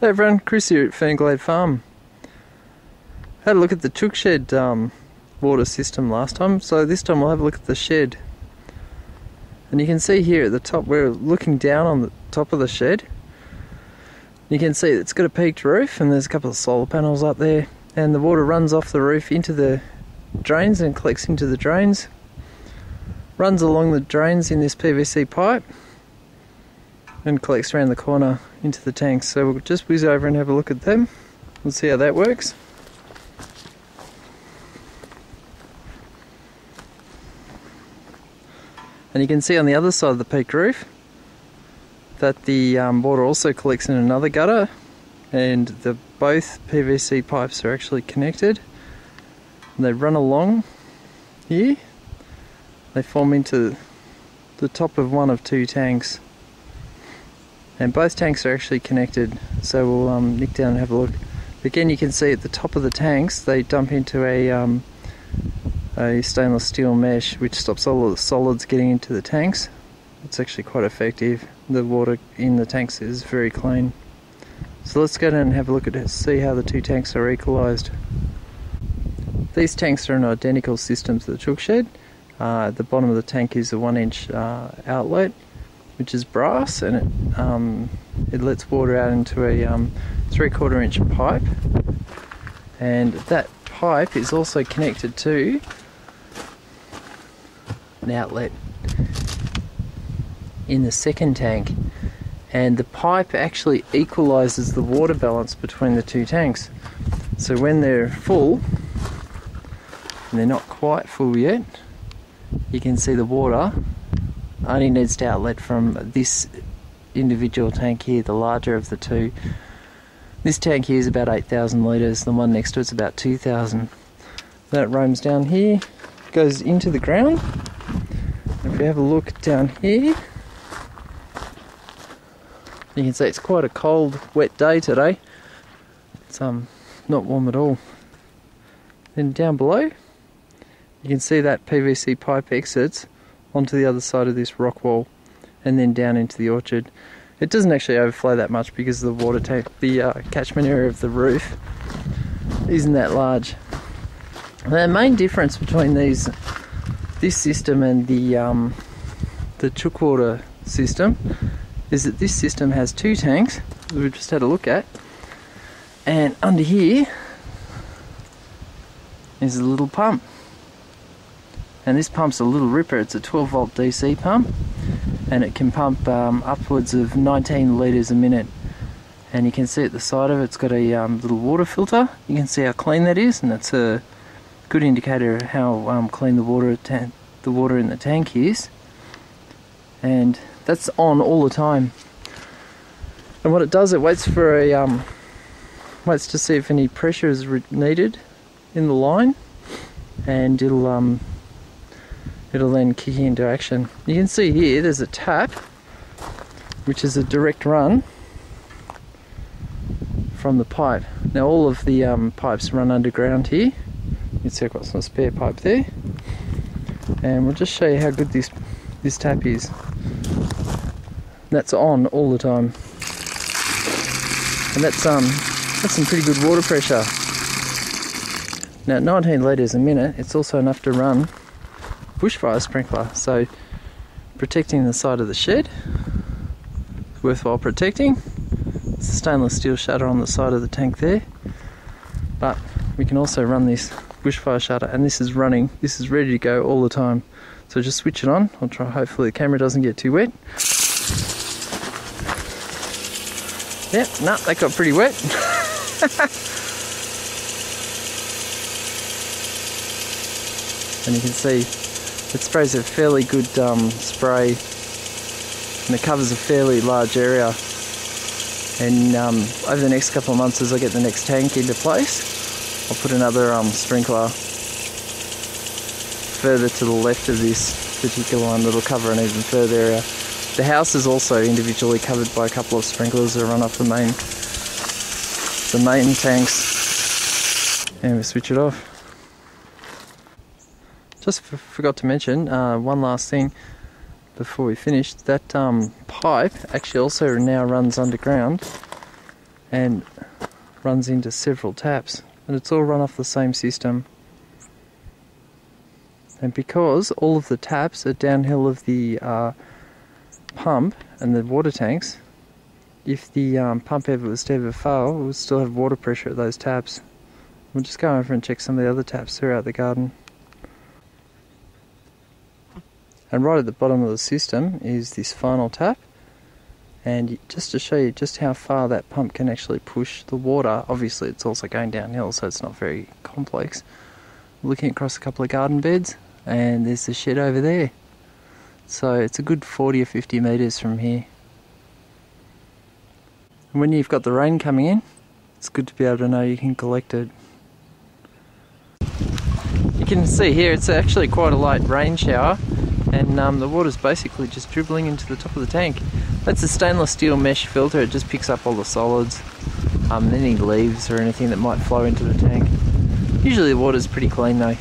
Hey everyone, Chris here at Fernglade Farm. Had a look at the chook shed water system last time, so this time we'll have a look at the shed. And you can see here at the top, we're looking down on the top of the shed. You can see it's got a peaked roof and there's a couple of solar panels up there, and the water runs off the roof into the drains and collects into the drains. Runs along the drains in this PVC pipe and collects around the corner into the tanks. So we'll just whiz over and have a look at them. We'll see how that works. And you can see on the other side of the peaked roof that the water also collects in another gutter, and both PVC pipes are actually connected. And they run along here. They form into the top of one of two tanks. And both tanks are actually connected, so we'll nick down and have a look. Again, you can see at the top of the tanks they dump into a stainless steel mesh which stops all of the solids getting into the tanks. It's actually quite effective. The water in the tanks is very clean. So let's go down and have a look at it, see how the two tanks are equalised. These tanks are an identical system to the chook shed. At the bottom of the tank is a 1-inch outlet, which is brass, and it lets water out into a 3/4 inch pipe, and that pipe is also connected to an outlet in the second tank, and the pipe actually equalises the water balance between the two tanks. So when they're full, and they're not quite full yet, you can see the water only needs to outlet from this individual tank here, the larger of the two. This tank here is about 8,000 litres, the one next to it's about 2,000. That roams down here, goes into the ground. If you have a look down here, you can see it's quite a cold, wet day today. It's not warm at all. Then down below, you can see that PVC pipe exits onto the other side of this rock wall and then down into the orchard. It doesn't actually overflow that much because the water tank, the catchment area of the roof isn't that large. The main difference between this system and the chook water system is that this system has two tanks, as we've just had a look at, and under here is a little pump. And this pump's a little ripper. It's a 12 volt DC pump, and it can pump upwards of 19 litres a minute. And you can see at the side of it, it's got a little water filter. You can see how clean that is, and that's a good indicator of how clean the water in the tank is. And that's on all the time. And what it does, it waits for waits to see if any pressure is needed in the line, and it'll then kick into action. You can see here there's a tap, which is a direct run from the pipe. Now all of the pipes run underground here. You can see I've got some spare pipe there, and we'll just show you how good this tap is. That's on all the time, and that's some pretty good water pressure. Now at 19 litres a minute, it's also enough to run bushfire sprinkler, so protecting the side of the shed is worthwhile protecting. It's a stainless steel shutter on the side of the tank there, but we can also run this bushfire shutter, and this is running, this is ready to go all the time. So just switch it on. I'll try, hopefully the camera doesn't get too wet. Yep, no, that got pretty wet. And you can see it sprays a fairly good spray, and it covers a fairly large area. And over the next couple of months, as I get the next tank into place, I'll put another sprinkler further to the left of this particular one that'll cover an even further area. The house is also individually covered by a couple of sprinklers that run off the main tanks. And we switch it off. Just forgot to mention one last thing before we finish. That pipe actually also now runs underground, and runs into several taps, and it's all run off the same system. And because all of the taps are downhill of the pump and the water tanks, if the pump ever was to ever fail, we would still have water pressure at those taps. We'll just go over and check some of the other taps throughout the garden. And right at the bottom of the system is this final tap, and just to show you just how far that pump can actually push the water, obviously it's also going downhill so it's not very complex. Looking across a couple of garden beds, and there's the shed over there. So it's a good 40 or 50 metres from here. And when you've got the rain coming in, it's good to be able to know you can collect it. You can see here it's actually quite a light rain shower, and the water's basically just dribbling into the top of the tank. That's a stainless steel mesh filter, it just picks up all the solids, any leaves or anything that might flow into the tank. Usually the water's pretty clean though.